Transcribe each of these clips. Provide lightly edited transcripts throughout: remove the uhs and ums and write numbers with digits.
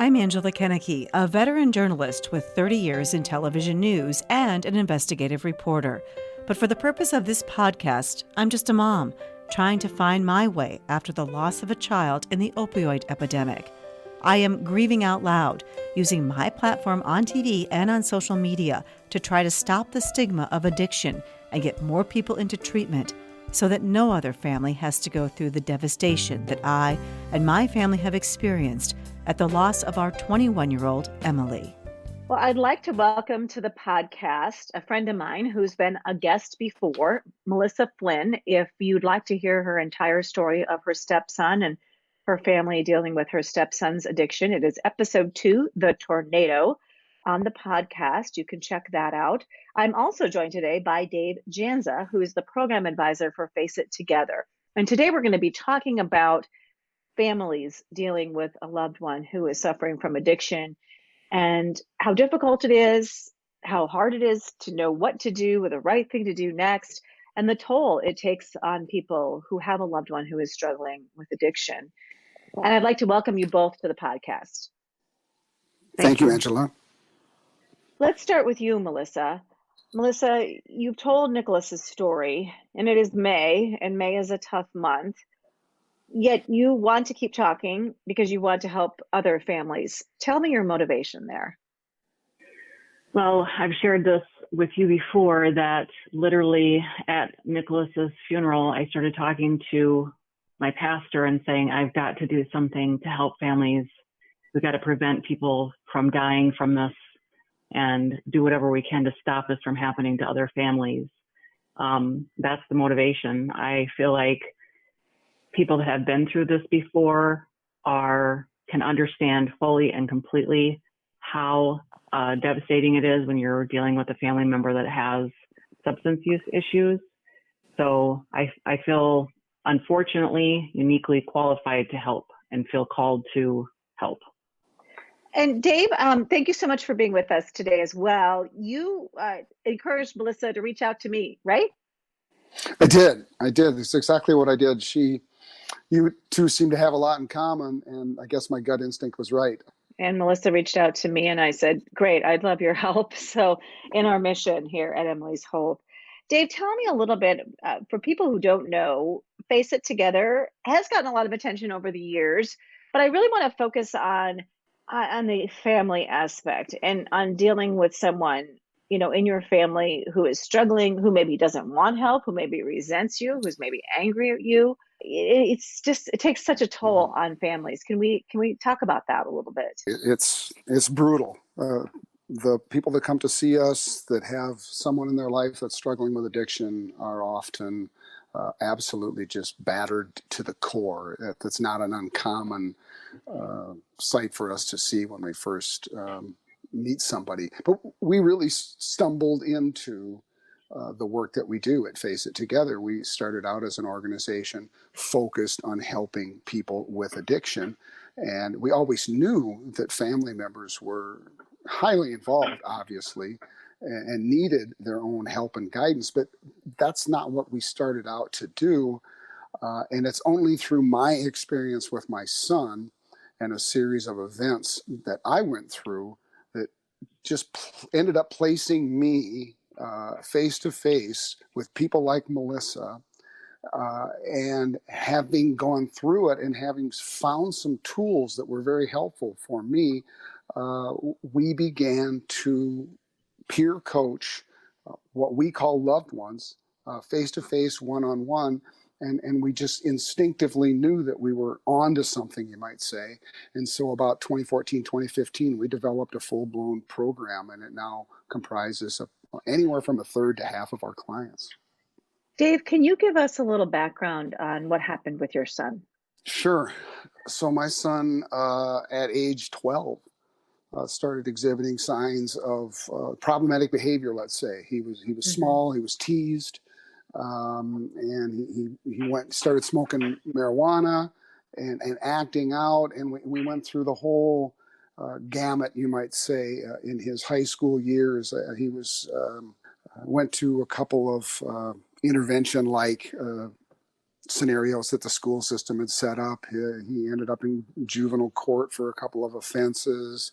I'm Angela Kennecke, a veteran journalist with 30 years in television news and an investigative reporter. But for the purpose of this podcast, I'm just a mom trying to find my way after the loss of a child in the opioid epidemic. I am grieving out loud, using my platform on TV and on social media to try to stop the stigma of addiction and get more people into treatment so that no other family has to go through the devastation that I and my family have experienced at the loss of our 21-year-old Emily. Well, I'd like to welcome to the podcast a friend of mine who's been a guest before, Melissa Flynn. If you'd like to hear her entire story of her stepson and her family dealing with her stepson's addiction, it is episode 2, The Tornado, on the podcast. You can check that out. I'm also joined today by Dave Jansa, who is the program advisor for Face It Together. And today we're going to be talking about families dealing with a loved one who is suffering from addiction and how difficult it is, how hard it is to know what to do or the right thing to do next, and the toll it takes on people who have a loved one who is struggling with addiction. And I'd like to welcome you both to the podcast. Thank you, Angela. Let's start with you, Melissa. Melissa, you've told Nicholas's story, and it is May, and May is a tough month. Yet you want to keep talking because you want to help other families. Tell me your motivation there. Well, I've shared this with you before that literally at Nicholas's funeral, I started talking to my pastor and saying, I've got to do something to help families. We've got to prevent people from dying from this and do whatever we can to stop this from happening to other families. That's the motivation. I feel like people that have been through this before can understand fully and completely how devastating it is when you're dealing with a family member that has substance use issues. So I feel, unfortunately, uniquely qualified to help and feel called to help. And Dave, thank you so much for being with us today as well. You encouraged Melissa to reach out to me, right? I did. It's exactly what I did. You two seem to have a lot in common, and I guess my gut instinct was right. And Melissa reached out to me and I said, great, I'd love your help. So in our mission here at Emily's Hope. Dave, tell me a little bit, for people who don't know, Face It Together has gotten a lot of attention over the years, but I really want to focus on the family aspect and on dealing with someone, in your family who is struggling, who maybe doesn't want help, who maybe resents you, who's maybe angry at you. It takes such a toll on families. Can we talk about that a little bit? It's brutal. The people that come to see us that have someone in their life that's struggling with addiction are often absolutely just battered to the core. That's not an uncommon sight for us to see when we first meet somebody. But we really stumbled into the work that we do at Face It Together. We started out as an organization focused on helping people with addiction. And we always knew that family members were highly involved, obviously, and needed their own help and guidance. But that's not what we started out to do. And it's only through my experience with my son and a series of events that I went through that just ended up placing me face to face with people like Melissa, and having gone through it and having found some tools that were very helpful for me, we began to peer coach what we call loved ones, face to face, one-on-one. And we just instinctively knew that we were onto something, you might say. And so about 2014, 2015, we developed a full-blown program, and it now comprises of anywhere from a third to half of our clients. Dave, can you give us a little background on what happened with your son? Sure. So my son, at age 12, started exhibiting signs of problematic behavior, let's say. He was small, he was teased. And he started smoking marijuana and acting out. And we went through the whole gamut, you might say, in his high school years. He went to a couple of intervention-like scenarios that the school system had set up. He ended up in juvenile court for a couple of offenses.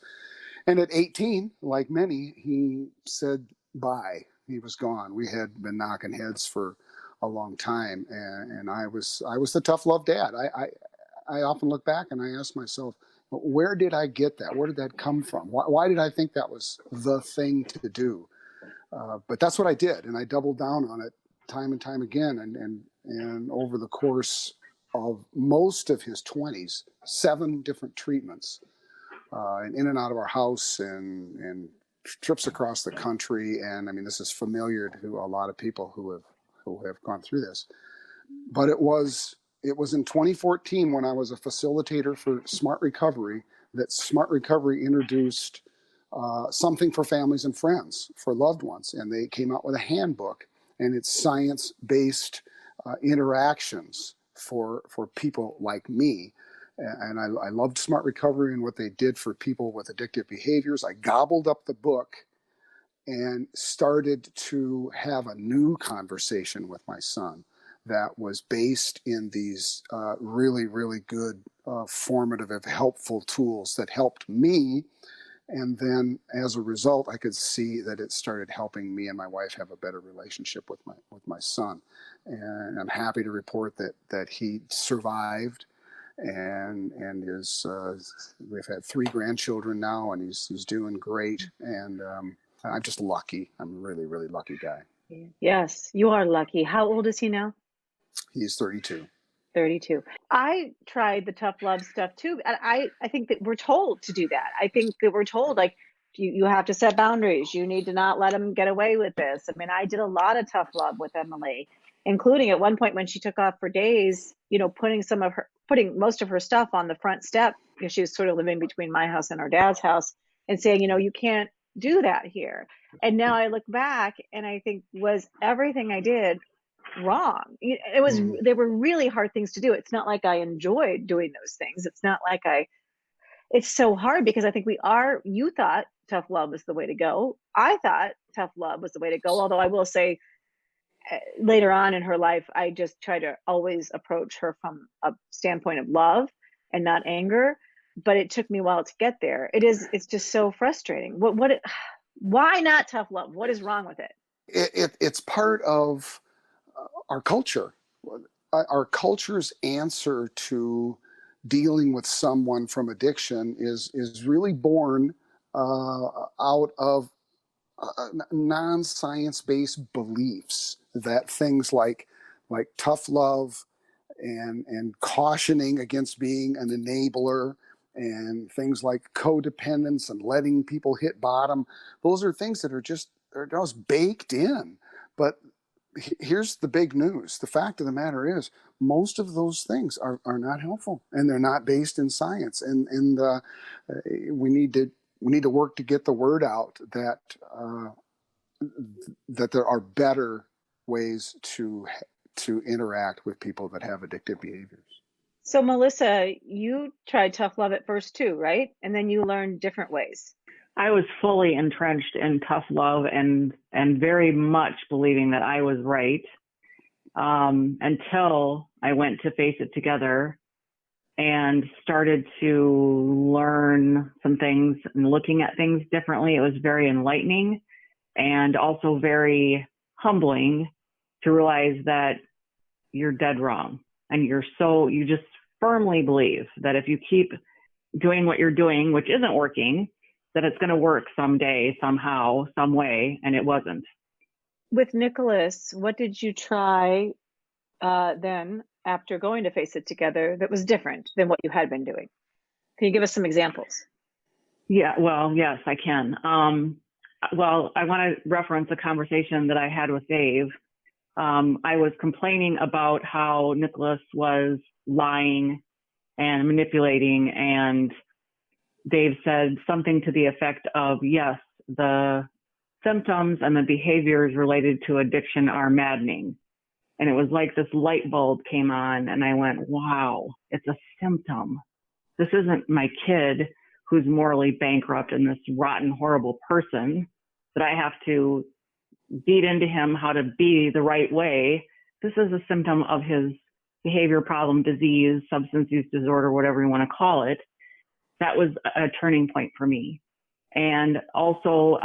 And at 18, like many, he said bye. He was gone. We had been knocking heads for a long time, and I was the tough love dad. I often look back and I ask myself, where did I get that? Where did that come from? Why did I think that was the thing to do? But that's what I did, and I doubled down on it time and time again. And over the course of most of his 20s, 7 different treatments, and in and out of our house, and trips across the country. And I mean, this is familiar to a lot of people who have gone through this. But it was in 2014, when I was a facilitator for Smart Recovery, that Smart Recovery introduced something for families and friends, for loved ones. And they came out with a handbook, and it's science-based interactions for people like me. And I loved Smart Recovery and what they did for people with addictive behaviors. I gobbled up the book and started to have a new conversation with my son that was based in these really, really good, formative, helpful tools that helped me. And then as a result, I could see that it started helping me and my wife have a better relationship with my son. And I'm happy to report that he survived, and is we've had 3 grandchildren now, and he's doing great. And I'm just lucky. I'm a really, really lucky guy. Yes, you are lucky. How old is he now? He's 32. 32. I tried the tough love stuff too. And I think that we're told to do that. I think that we're told, like, you have to set boundaries. You need to not let him get away with this. I mean, I did a lot of tough love with Emily, including at one point when she took off for days, putting most of her stuff on the front step, because she was sort of living between my house and our dad's house, and saying, you can't do that here. And now I look back and I think, was everything I did wrong? It was, they were really hard things to do. It's not like I enjoyed doing those things. It's not like it's so hard, because I think you thought tough love was the way to go. I thought tough love was the way to go. Although I will say, later on in her life, I just try to always approach her from a standpoint of love and not anger. But it took me a while to get there. It's just so frustrating. Why not tough love? What is wrong with it? It's part of our culture. Our culture's answer to dealing with someone from addiction is really born out of non-science-based beliefs that things like tough love and cautioning against being an enabler, and things like codependence and letting people hit bottom, those are things that are just baked in. But here's the big news. The fact of the matter is, most of those things are not helpful, and they're not based in science. And we need to work to get the word out that there are better ways to interact with people that have addictive behaviors. So Melissa, you tried tough love at first too, right? And then you learned different ways. I was fully entrenched in tough love and very much believing that I was right, until I went to Face It Together and started to learn some things and looking at things differently. It was very enlightening and also very humbling to realize that you're dead wrong. And you just firmly believe that if you keep doing what you're doing, which isn't working, that it's going to work someday, somehow, some way, and it wasn't. With Nicholas, what did you try then after going to Face It Together that was different than what you had been doing? Can you give us some examples? Yeah, well, yes, I can. Well, I want to reference a conversation that I had with Dave. I was complaining about how Nicholas was lying and manipulating, and Dave said something to the effect of, yes, the symptoms and the behaviors related to addiction are maddening. And it was like this light bulb came on, and I went, wow, it's a symptom. This isn't my kid who's morally bankrupt and this rotten, horrible person that I have to beat into him how to be the right way. This is a symptom of his behavior problem, disease, substance use disorder, whatever you want to call it. That was a turning point for me. And also,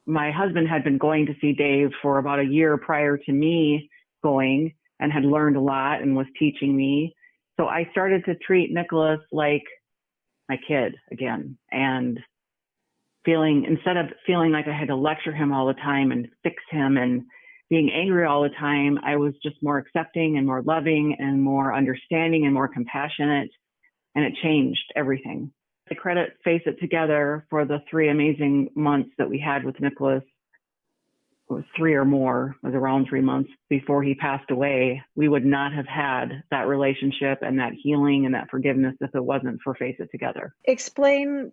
my husband had been going to see Dave for about a year prior to me going, and had learned a lot and was teaching me. So I started to treat Nicholas like my kid again, and instead of feeling like I had to lecture him all the time and fix him and being angry all the time, I was just more accepting and more loving and more understanding and more compassionate. And it changed everything. I credit Face It Together for the 3 amazing months that we had with Nicholas. It was 3 or more, it was around 3 months before he passed away. We would not have had that relationship and that healing and that forgiveness if it wasn't for Face It Together. Explain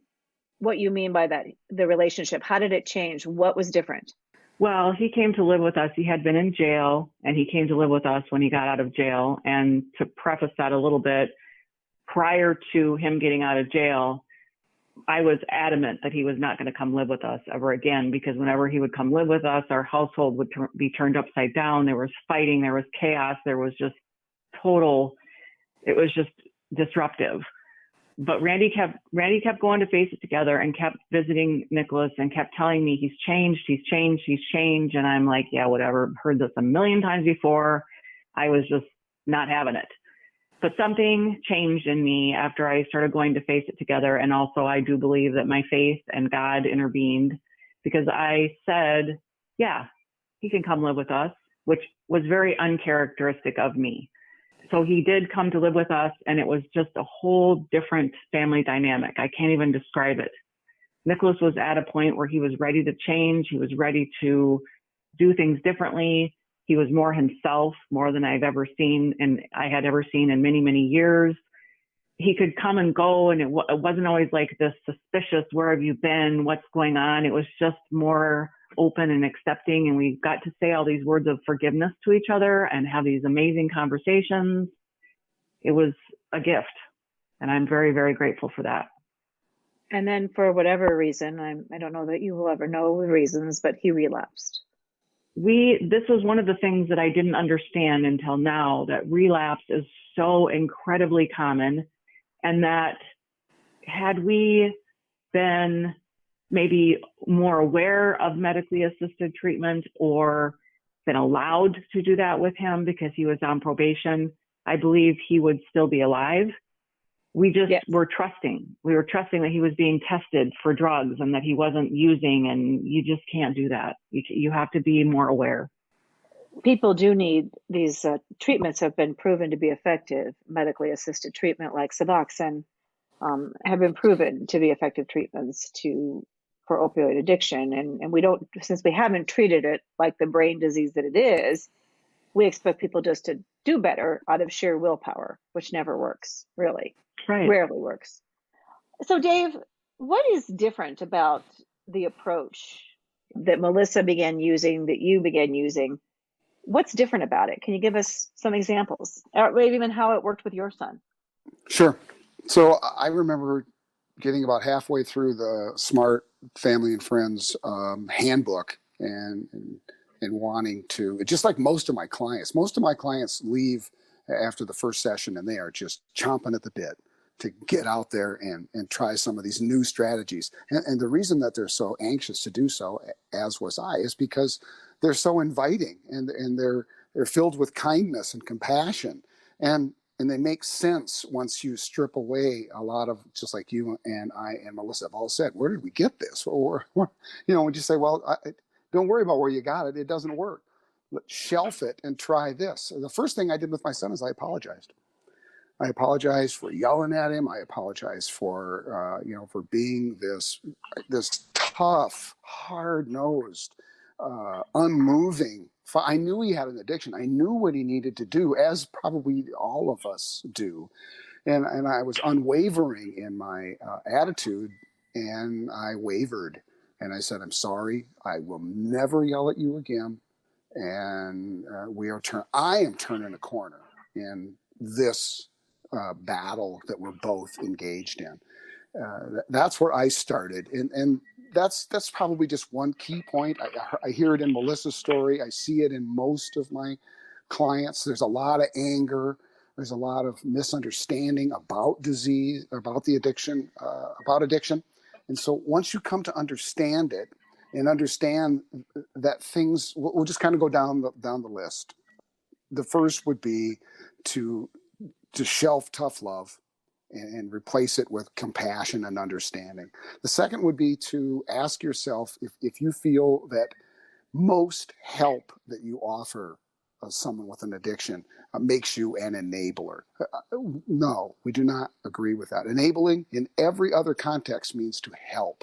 what you mean by that, the relationship. How did it change? What was different? Well, he came to live with us. He had been in jail, and he came to live with us when he got out of jail. And to preface that a little bit, prior to him getting out of jail, I was adamant that he was not going to come live with us ever again, because whenever he would come live with us, our household would be turned upside down. There was fighting, there was chaos, there was just it was just disruptive. But Randy kept going to Face It Together and kept visiting Nicholas and kept telling me he's changed. And I'm like, yeah, whatever. Heard this a million times before. I was just not having it. But something changed in me after I started going to Face It Together. And also I do believe that my faith and God intervened, because I said, yeah, he can come live with us, which was very uncharacteristic of me. So he did come to live with us, and it was just a whole different family dynamic. I can't even describe it. Nicholas was at a point where he was ready to change. He was ready to do things differently. He was more himself, more than I've ever seen, and I had ever seen in many, many years. He could come and go, and it wasn't always like this suspicious, where have you been, what's going on? It was just more open and accepting, and we got to say all these words of forgiveness to each other and have these amazing conversations. It was a gift, and I'm very, very grateful for that. And then for whatever reason, I don't know that you will ever know the reasons, but he relapsed. This was one of the things that I didn't understand until now, that relapse is so incredibly common, and that had we been maybe more aware of medically assisted treatment or been allowed to do that with him because he was on probation, I believe he would still be alive. We just were trusting. We were trusting that he was being tested for drugs and that he wasn't using, and you just can't do that. You have to be more aware. People do need these treatments have been proven to be effective. Medically assisted treatment like Suboxone have been proven to be effective treatments for opioid addiction. And we don't, since we haven't treated it like the brain disease that it is, we expect people just to do better out of sheer willpower, which never works, really. Right. Rarely works. So Dave, what is different about the approach that Melissa began using, that you began using? What's different about it? Can you give us some examples, or maybe even how it worked with your son? Sure. So I remember getting about halfway through the Smart Family and Friends handbook and wanting to, just like most of my clients leave after the first session and they are just chomping at the bit to get out there and try some of these new strategies. And the reason that they're so anxious to do so, as was I, is because they're so inviting and they're filled with kindness and compassion. And they make sense once you strip away a lot of, just like you and I and Melissa have all said, where did we get this? Or when you say, well, don't worry about where you got it. It doesn't work. Shelf it and try this. The first thing I did with my son is I apologized. I apologized for yelling at him. I apologized for, for being this tough, hard-nosed, unmoving. I knew he had an addiction. I knew what he needed to do, as probably all of us do. And I was unwavering in my attitude, and I wavered. And I said, I'm sorry. I will never yell at you again. And I am turning a corner in this battle that we're both engaged in. That's where I started. And that's probably just one key point. I hear it in Melissa's story. I see it in most of my clients. There's a lot of anger. There's a lot of misunderstanding about disease, about the addiction, about addiction. And so once you come to understand it and understand that things, we'll just kind of go down the list. The first would be to shelf tough love and replace it with compassion and understanding. The second would be to ask yourself if you feel that most help that you offer someone with an addiction makes you an enabler. No, we do not agree with that. Enabling in every other context means to help.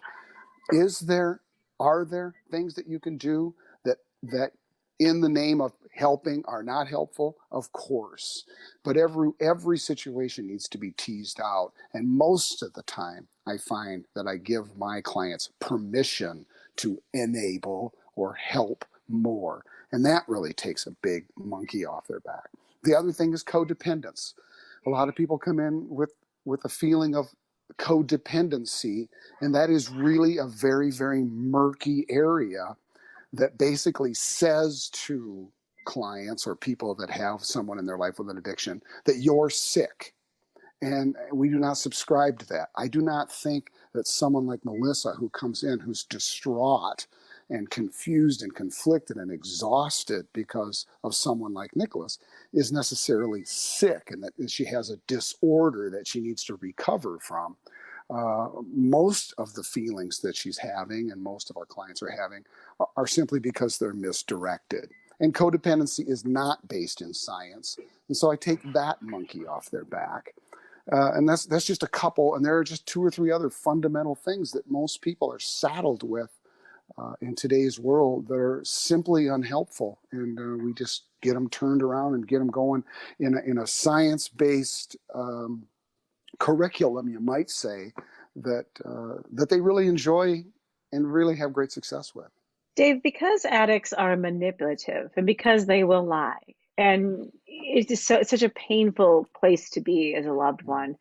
Are there things that you can do that in the name of helping are not helpful? Of course. But every situation needs to be teased out. And most of the time, I find that I give my clients permission to enable or help more. And that really takes a big monkey off their back. The other thing is codependence. A lot of people come in with a feeling of codependency, and that is really a very, very murky area that basically says to clients or people that have someone in their life with an addiction that you're sick. And we do not subscribe to that. I do not think that someone like Melissa, who comes in, who's distraught and confused and conflicted and exhausted because of someone like Nicholas, is necessarily sick and that she has a disorder that she needs to recover from. Most of the feelings that she's having and most of our clients are having are simply because they're misdirected. And codependency is not based in science. And so I take that monkey off their back. And that's just a couple. And there are just 2 or 3 other fundamental things that most people are saddled with in today's world that are simply unhelpful. And we just get them turned around and get them going in a science-based curriculum, you might say, that they really enjoy and really have great success with. Dave, because addicts are manipulative and because they will lie, and it's such a painful place to be as a loved one,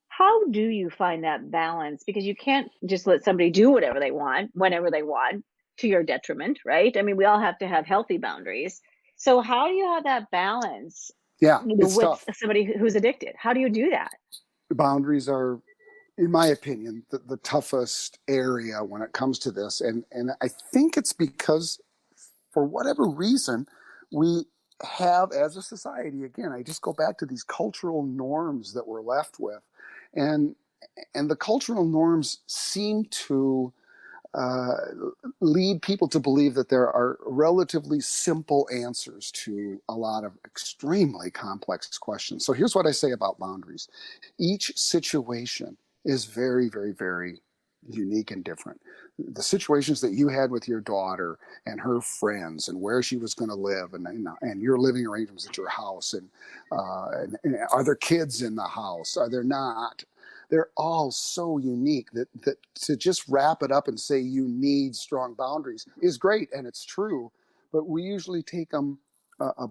how do you find that balance? Because you can't just let somebody do whatever they want, whenever they want, to your detriment, right? I mean, we all have to have healthy boundaries. So how do you have that balance It's with tough. somebody who's addicted? How do you do that? Boundaries are, in my opinion, the toughest area when it comes to this. And I think it's because, for whatever reason, we have, as a society, again, I just go back to these cultural norms that we're left with. And the cultural norms seem to lead people to believe that there are relatively simple answers to a lot of extremely complex questions. So here's what I say about boundaries. Each situation is very, very, very unique and different. The situations that you had with your daughter and her friends and where she was going to live and your living arrangements at your house and are there kids in the house? Are there not? They're all so unique that to just wrap it up and say you need strong boundaries is great, and it's true, but we usually take them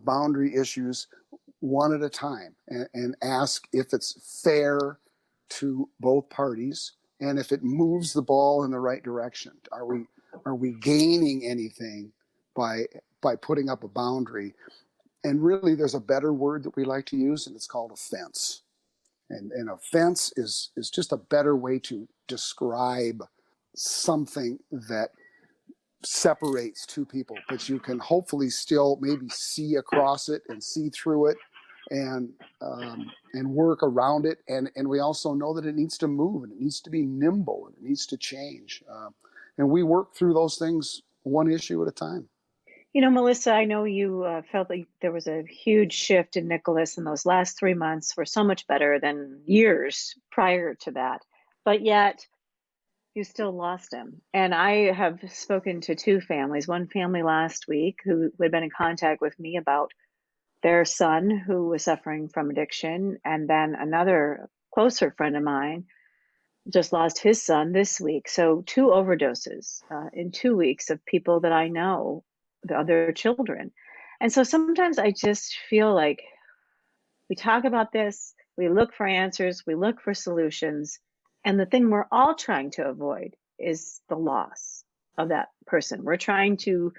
boundary issues one at a time and ask if it's fair to both parties and if it moves the ball in the right direction. Are we gaining anything by putting up a boundary? And really, there's a better word that we like to use, and it's called a fence. And a fence is just a better way to describe something that separates 2 people, but you can hopefully still maybe see across it and see through it and work around it. And we also know that it needs to move and it needs to be nimble and it needs to change. And we work through those things one issue at a time. You know, Melissa, I know you felt like there was a huge shift in Nicholas, and those last 3 months were so much better than years prior to that. But yet, you still lost him. And I have spoken to 2 families. One family last week who had been in contact with me about their son who was suffering from addiction. And then another closer friend of mine just lost his son this week. So 2 overdoses in 2 weeks of people that I know, the other children. And so sometimes I just feel like we talk about this, we look for answers, we look for solutions. And the thing we're all trying to avoid is the loss of that person. We're trying to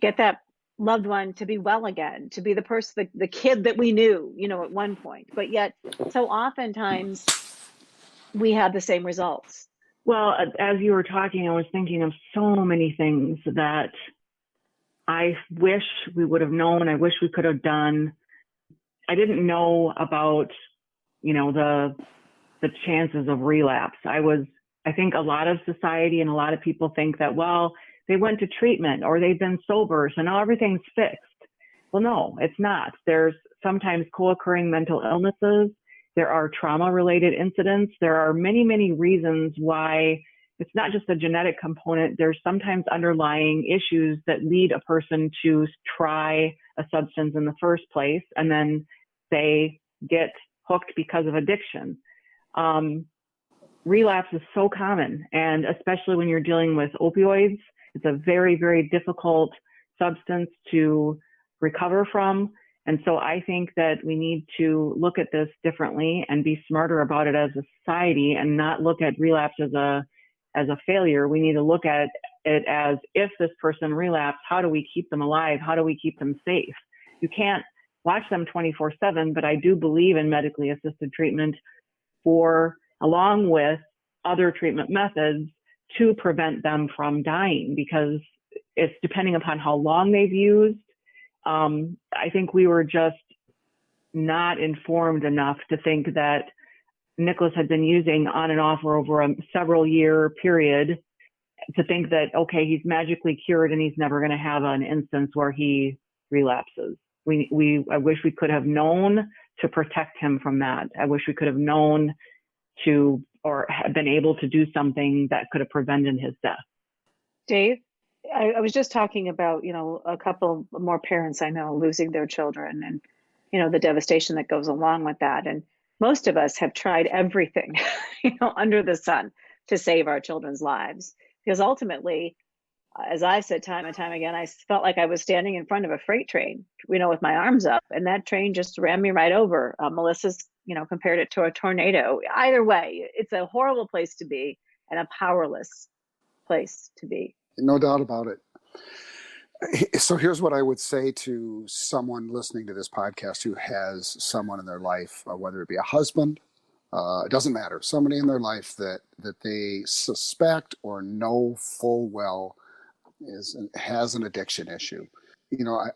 get that loved one to be well again, to be the person, the kid that we knew, at one point. But yet, so oftentimes we have the same results. Well, as you were talking, I was thinking of so many things that I wish we would have known. I wish we could have done. I didn't know about, the chances of relapse. I think a lot of society and a lot of people think that, well, they went to treatment or they've been sober, so now everything's fixed. Well, no, it's not. There's sometimes co-occurring mental illnesses. There are trauma-related incidents. There are many, many reasons why it's not just a genetic component. There's sometimes underlying issues that lead a person to try a substance in the first place, and then they get hooked because of addiction. Relapse is so common, and especially when you're dealing with opioids, it's a very, very difficult substance to recover from. And so I think that we need to look at this differently and be smarter about it as a society, and not look at relapse as a failure. We need to look at it as, if this person relapsed, how do we keep them alive? How do we keep them safe? You can't watch them 24/7, but I do believe in medically assisted treatment along with other treatment methods to prevent them from dying, because it's depending upon how long they've used. I think we were just not informed enough to think that Nicholas had been using on and off or over a several year period, to think that, okay, he's magically cured and he's never going to have an instance where he relapses. I wish we could have known to protect him from that. I wish we could have known or have been able to do something that could have prevented his death. Dave, I was just talking about, a couple more parents I know losing their children, and, the devastation that goes along with that. And most of us have tried everything, under the sun to save our children's lives, because ultimately, as I've said time and time again, I felt like I was standing in front of a freight train, with my arms up, and that train just ran me right over. Melissa's, compared it to a tornado. Either way, it's a horrible place to be and a powerless place to be. No doubt about it. So here's what I would say to someone listening to this podcast who has someone in their life, whether it be a husband, it doesn't matter, somebody in their life that they suspect or know full well has an addiction issue.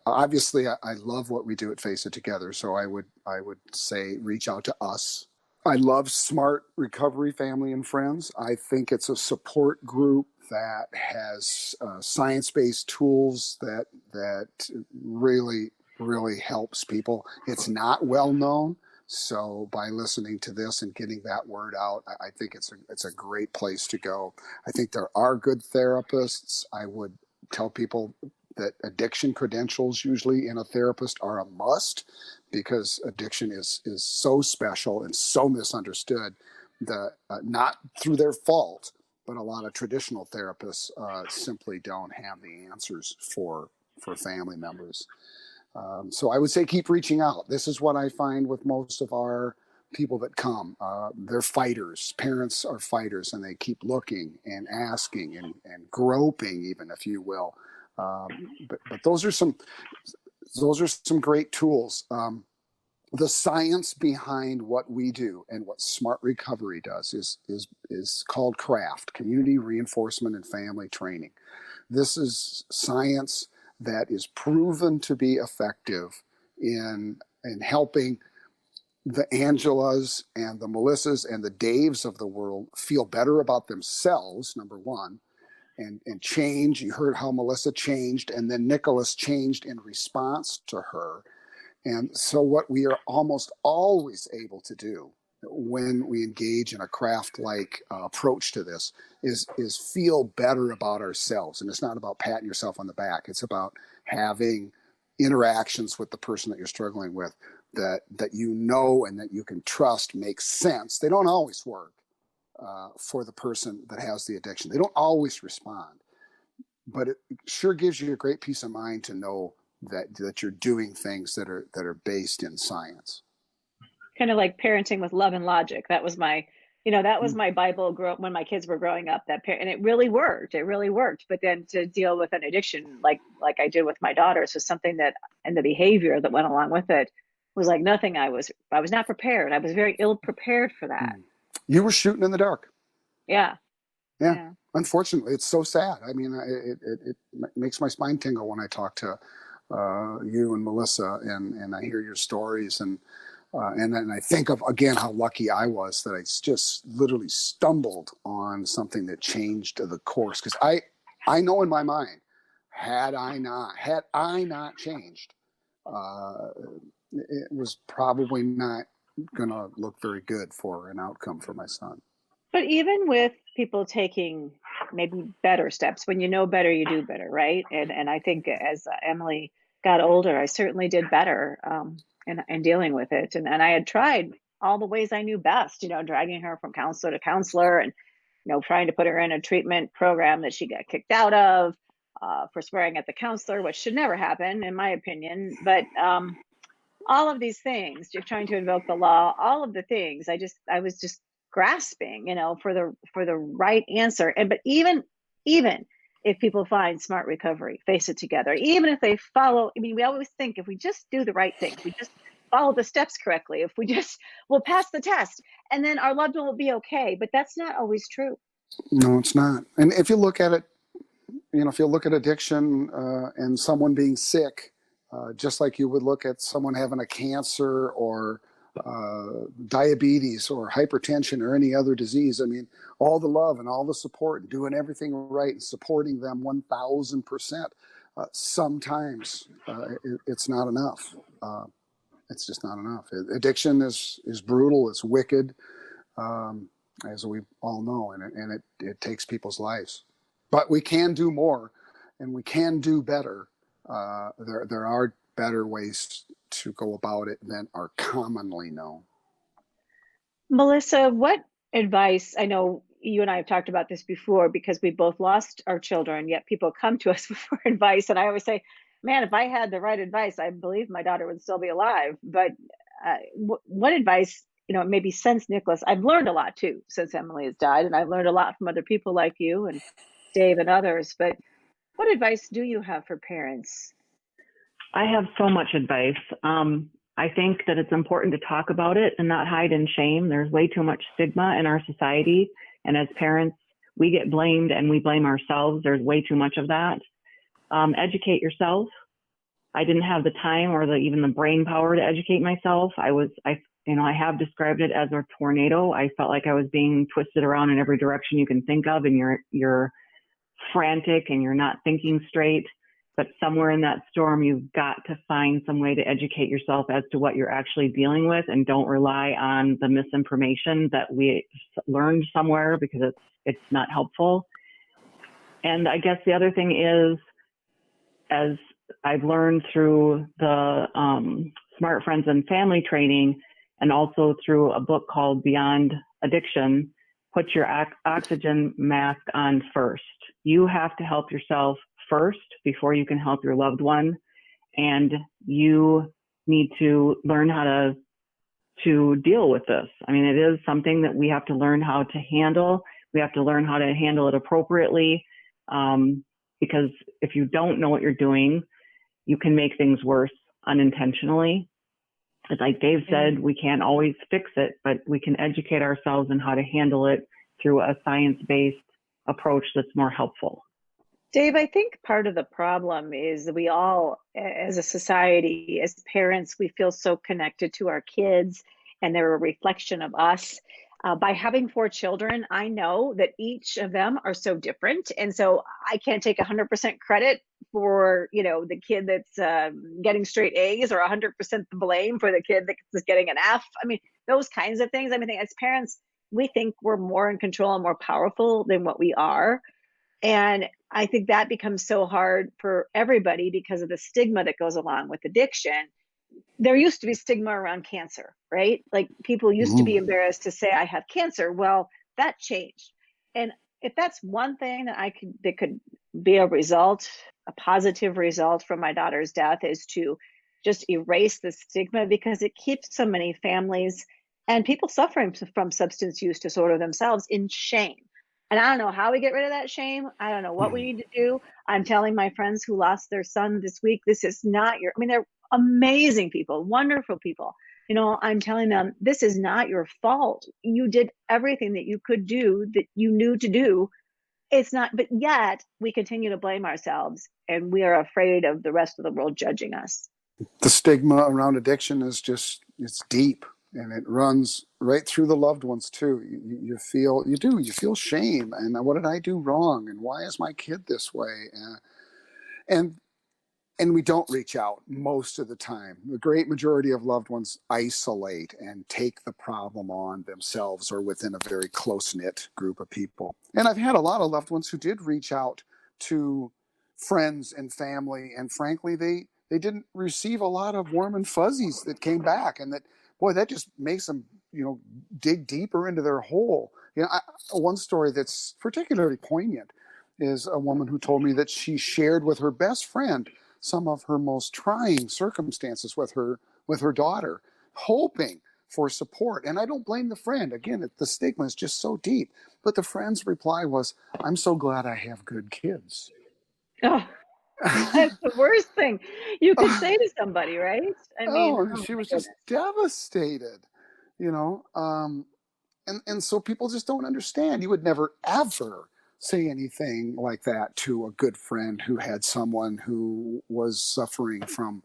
Obviously I love what we do at Face It Together, so I would say reach out to us. I love Smart Recovery Family and Friends. I think it's a support group that has science-based tools that really, really helps people. It's not well known, so by listening to this and getting that word out, I think it's a great place to go. I think there are good therapists. I would tell people that addiction credentials usually in a therapist are a must, because addiction is so special and so misunderstood, that not through their fault, but a lot of traditional therapists simply don't have the answers for family members. So I would say keep reaching out. This is what I find with most of our people that come. They're fighters. Parents are fighters, and they keep looking and asking and groping, even, if you will. But those are some great tools. The science behind what we do and what Smart Recovery does is called CRAFT, Community Reinforcement and Family Training. This is science that is proven to be effective in helping the Angelas and the Melissas and the Daves of the world feel better about themselves, number one, and change. You heard how Melissa changed, and then Nicholas changed in response to her. And so what we are almost always able to do when we engage in a craft-like approach to this is feel better about ourselves. And it's not about patting yourself on the back. It's about having interactions with the person that you're struggling with that and that you can trust makes sense. They don't always work for the person that has the addiction. They don't always respond. But it sure gives you a great peace of mind to know that you're doing things that are based in science. Kind of like parenting with love and logic. That was my That was my Bible when my kids were growing up, and it really worked. It really worked. But then to deal with an addiction like I did with my daughters was something that, and the behavior that went along with it was like nothing. I was not prepared. I was very ill prepared for that. You were shooting in the dark. Yeah. Yeah. Unfortunately, it's so sad. I mean, it makes my spine tingle when I talk to you and Melissa, and I hear your stories, and then I think of again how lucky I was that I just literally stumbled on something that changed the course. Because I know in my mind, had I not changed, it was probably not going to look very good for an outcome for my son. But even with people taking maybe better steps, when you know better, you do better, right? And I think as Emily got older, I certainly did better in dealing with it. And I had tried all the ways I knew best, dragging her from counselor to counselor and, trying to put her in a treatment program that she got kicked out of for swearing at the counselor, which should never happen, in my opinion. But all of these things, you're trying to invoke the law, all of the things, I was just grasping, for the right answer. But even if people find smart recovery, face it together, even if they follow, we always think if we just do the right thing, if we just follow the steps correctly, if we'll pass the test and then our loved one will be okay. But that's not always true. No, it's not. And if you look at it, if you look at addiction and someone being sick, just like you would look at someone having a cancer or diabetes or hypertension or any other disease. All the love and all the support and doing everything right and supporting them 1,000%. Sometimes it's not enough. It's just not enough. Addiction is brutal. It's wicked, as we all know, and it takes people's lives. But we can do more, and we can do better. There are better ways to go about it than are commonly known. Melissa, what advice, I know you and I have talked about this before because we both lost our children, yet people come to us for advice. And I always say, man, if I had the right advice, I believe my daughter would still be alive. But what advice, maybe since Nicholas, I've learned a lot too, since Emily has died. And I've learned a lot from other people like you and Dave and others. But what advice do you have for parents? I have so much advice. I think that it's important to talk about it and not hide in shame. There's way too much stigma in our society. And as parents, we get blamed and we blame ourselves. There's way too much of that. Educate yourself. I didn't have the time or even the brain power to educate myself. I have described it as a tornado. I felt like I was being twisted around in every direction you can think of, and you're frantic and you're not thinking straight. But somewhere in that storm, you've got to find some way to educate yourself as to what you're actually dealing with, and don't rely on the misinformation that we learned somewhere because it's not helpful. And I guess the other thing is, as I've learned through the Smart Friends and Family training, and also through a book called Beyond Addiction, put your oxygen mask on first. You have to help yourself first before you can help your loved one. And you need to learn how to deal with this. It is something that we have to learn how to handle. We have to learn how to handle it appropriately. Because if you don't know what you're doing, you can make things worse unintentionally. Like Dave said, we can't always fix it, but we can educate ourselves on how to handle it through a science-based approach that's more helpful. Dave, I think part of the problem is that we all, as a society, as parents, we feel so connected to our kids and they're a reflection of us. By having 4 children, I know that each of them are so different. And so I can't take 100% credit for, the kid that's getting straight A's, or 100% the blame for the kid that's getting an F. Those kinds of things. As parents, we think we're more in control and more powerful than what we are. And I think that becomes so hard for everybody because of the stigma that goes along with addiction. There used to be stigma around cancer, right? Like people used to be embarrassed to say I have cancer. Well, that changed. And if that's one thing that could be a positive result from my daughter's death, is to just erase the stigma, because it keeps so many families and people suffering from substance use disorder themselves in shame. And I don't know how we get rid of that shame. I don't know what we need to do. I'm telling my friends who lost their son this week, this is not your, I mean, they're amazing people, wonderful people. You know, I'm telling them, this is not your fault. You did everything that you could do, that you knew to do. It's not, but yet we continue to blame ourselves, and we are afraid of the rest of the world judging us. The stigma around addiction is just, it's deep, and it runs right through the loved ones too. You feel shame, and what did I do wrong, and why is my kid this way? And and we don't reach out most of the time. The great majority of loved ones isolate and take the problem on themselves or within a very close-knit group of people. And I've had a lot of loved ones who did reach out to friends and family, and frankly, they didn't receive a lot of warm and fuzzies that came back, and that, boy, that just makes them, dig deeper into their hole. One story that's particularly poignant is a woman who told me that she shared with her best friend some of her most trying circumstances with her daughter, hoping for support. And I don't blame the friend. Again, the stigma is just so deep. But the friend's reply was, "I'm so glad I have good kids." Oh, that's the worst thing you could say to somebody, right? I mean, Oh, oh she my was just goodness. devastated, you know. And so people just don't understand. You would never ever say anything like that to a good friend who had someone who was suffering from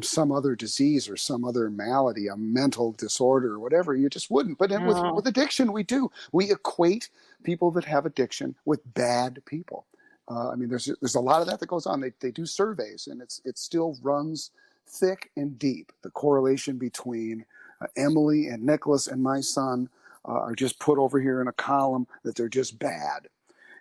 some other disease or some other malady, a mental disorder or whatever. You just wouldn't. But No. with addiction, we do. We equate people that have addiction with bad people. I mean, there's a lot of that goes on. They do surveys, and it still runs thick and deep. The correlation between Emily and Nicholas and my son are just put over here in a column, that they're just bad.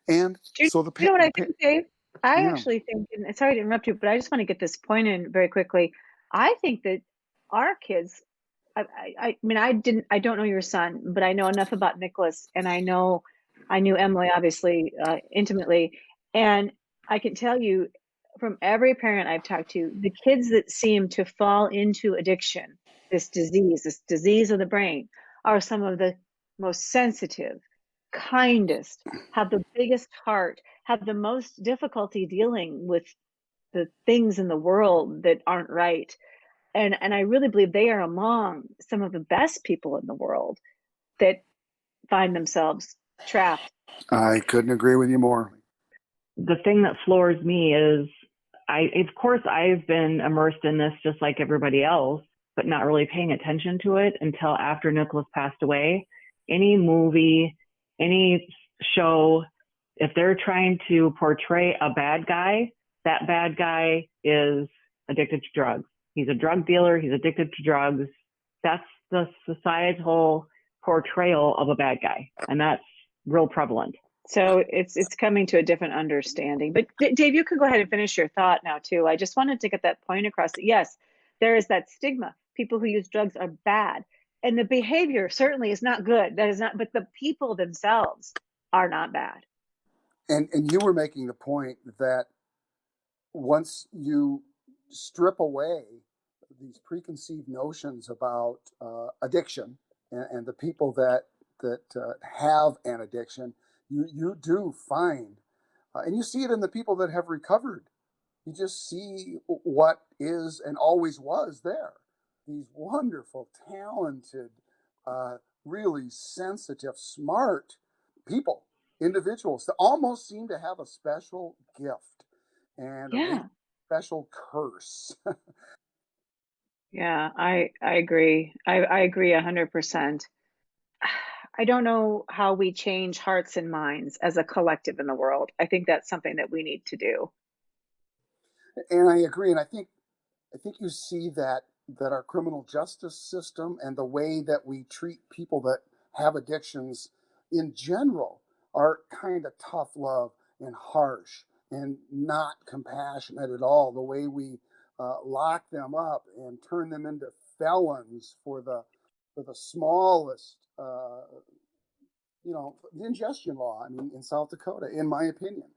And Do you so know what I think, Dave? I yeah, actually think, and sorry to interrupt you, but I just want to get this point in very quickly. I think that our kids, I mean, I don't know your son, but I know enough about Nicholas, and I knew Emily obviously intimately, and I can tell you from every parent I've talked to, the kids that seem to fall into addiction, this disease of the brain, are some of the most sensitive, kindest, have the biggest heart, have the most difficulty dealing with the things in the world that aren't right. And I really believe they are among some of the best people in the world that find themselves trapped. I couldn't agree with you more. The thing that floors me is of course, I've been immersed in this just like everybody else, but not really paying attention to it until after Nicholas passed away. Any movie, any show, if they're trying to portray a bad guy, that bad guy is addicted to drugs. He's a drug dealer. He's addicted to drugs. That's the societal portrayal of a bad guy. And that's real prevalent. So it's coming to a different understanding. But Dave, you can go ahead and finish your thought now too. I just wanted to get that point across that yes, there is that stigma. People who use drugs are bad. And the behavior certainly is not good. That is not, but the people themselves are not bad. And you were making the point that once you strip away these preconceived notions about addiction and the people that have an addiction, you do find, and you see it in the people that have recovered. You just see what is and always was there. These wonderful, talented, really sensitive, smart people, individuals that almost seem to have a special gift and maybe Yeah. special curse. Yeah, I agree. I agree 100%. I don't know how we change hearts and minds as a collective in the world. I think that's something that we need to do. And I agree. And I think you see that our criminal justice system and the way that we treat people that have addictions in general are kind of tough love and harsh and not compassionate at all. The way we lock them up and turn them into felons for the smallest, the ingestion law. I mean, in South Dakota, in my opinion,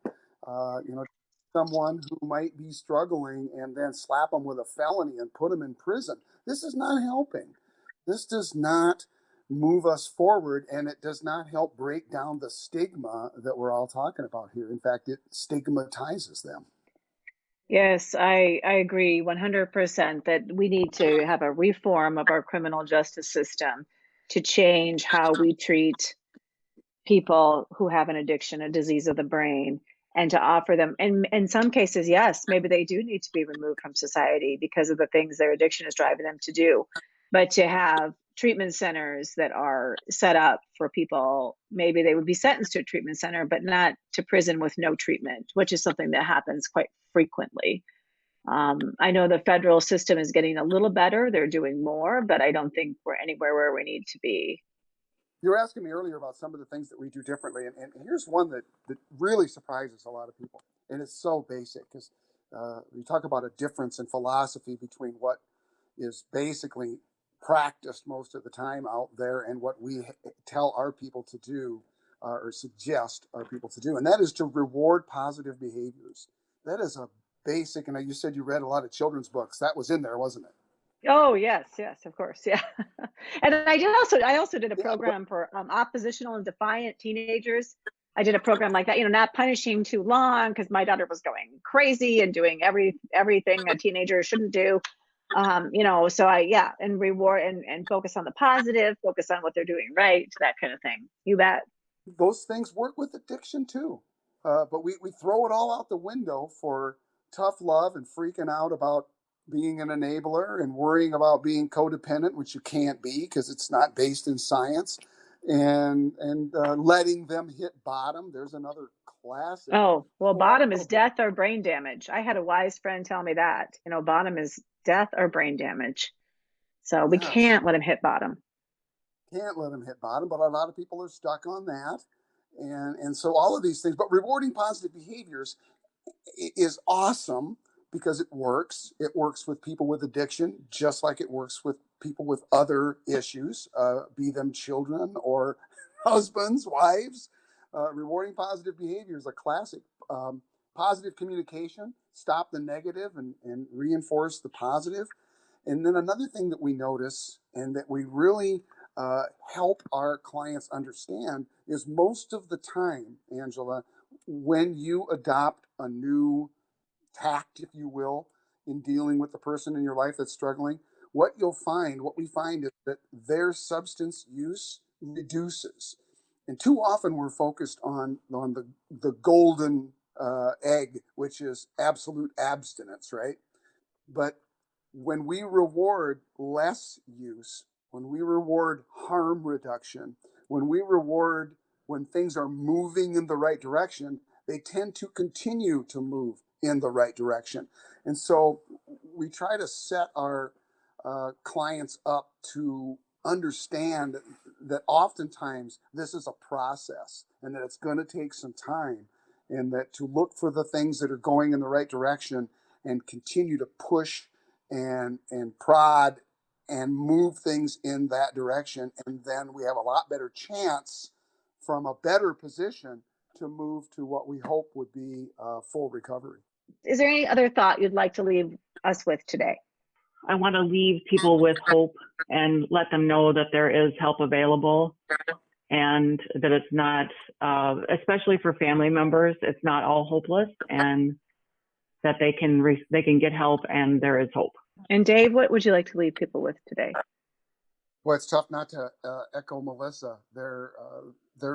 someone who might be struggling and then slap them with a felony and put them in prison. This is not helping. This does not move us forward, and it does not help break down the stigma that we're all talking about here. In fact, it stigmatizes them. Yes, I agree 100% that we need to have a reform of our criminal justice system to change how we treat people who have an addiction, a disease of the brain, and to offer them, and in some cases, yes, maybe they do need to be removed from society because of the things their addiction is driving them to do. But to have treatment centers that are set up for people, maybe they would be sentenced to a treatment center, but not to prison with no treatment, which is something that happens quite frequently. I know the federal system is getting a little better. They're doing more, but I don't think we're anywhere where we need to be. You were asking me earlier about some of the things that we do differently, and here's one that really surprises a lot of people, and it's so basic because we talk about a difference in philosophy between what is basically practiced most of the time out there and what we tell our people to do or suggest our people to do, and that is to reward positive behaviors. That is a basic, and you said you read a lot of children's books. That was in there, wasn't it? Oh, yes, of course, yeah. And I also did a Yeah, program for oppositional and defiant teenagers. I did a program like that, not punishing too long because my daughter was going crazy and doing everything a teenager shouldn't do. So and reward and focus on the positive, focus on what they're doing right, that kind of thing. You bet. those things work with addiction too. But we throw it all out the window for tough love and freaking out about being an enabler and worrying about being codependent, which you can't be because it's not based in science, and letting them hit bottom. There's another classic. Oh, well, bottom is Horrible. death or brain damage. I had a wise friend tell me that, bottom is death or brain damage. So we Yes, can't let him hit bottom. can't let them hit bottom, but a lot of people are stuck on that, and so all of these things. But rewarding positive behaviors is awesome because it works. It works with people with addiction, just like it works with people with other issues, be them children or husbands, wives. Rewarding positive behavior is a classic. Positive communication, stop the negative and reinforce the positive. And then another thing that we notice and that we really help our clients understand is most of the time, Angela, when you adopt a new tact, if you will, in dealing with the person in your life that's struggling, what we find is that their substance use reduces. And too often we're focused on the golden egg, which is absolute abstinence, right? But when we reward less use, when we reward harm reduction, when things are moving in the right direction, they tend to continue to move in the right direction. And so we try to set our clients up to understand that oftentimes this is a process and that it's going to take some time, and that to look for the things that are going in the right direction and continue to push and prod and move things in that direction, and then we have a lot better chance from a better position to move to what we hope would be full recovery. Is there any other thought you'd like to leave us with today? I want to leave people with hope and let them know that there is help available, and that it's not, especially for family members, it's not all hopeless, and that they can get help and there is hope. And Dave, what would you like to leave people with today? Well, it's tough not to echo Melissa. There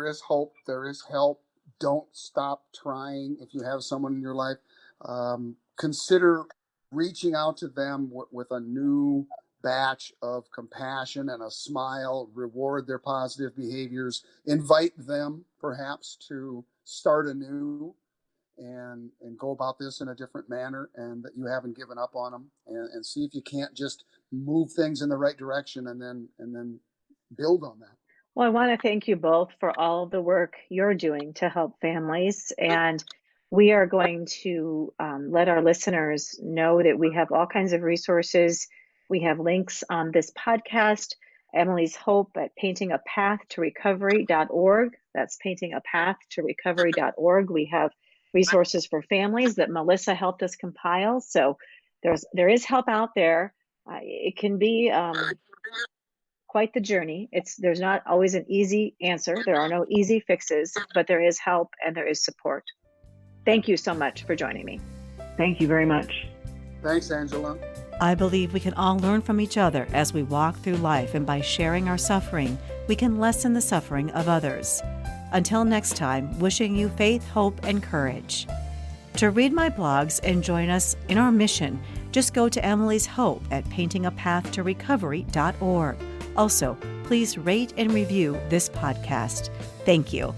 is hope. There is help. Don't stop trying. If you have someone in your life, consider reaching out to them with a new batch of compassion and a smile. Reward their positive behaviors. Invite them, perhaps, to start anew and go about this in a different manner, and that you haven't given up on them, and see if you can't just move things in the right direction and then build on that. Well, I want to thank you both for all of the work you're doing to help families. And we are going to let our listeners know that we have all kinds of resources. We have links on this podcast, Emily's Hope at paintingapathttorecovery.org. That's paintingapathttorecovery.org. We have resources for families that Melissa helped us compile. So there is help out there. It can be quite the journey. There's not always an easy answer. There are no easy fixes, but there is help and there is support. Thank you so much for joining me. Thank you very much. Thanks, Angela. I believe we can all learn from each other as we walk through life, and by sharing our suffering, we can lessen the suffering of others. Until next time, wishing you faith, hope, and courage. To read my blogs and join us in our mission, just go to Emily's Hope at paintingapathttorecovery.org. Also, please rate and review this podcast. Thank you.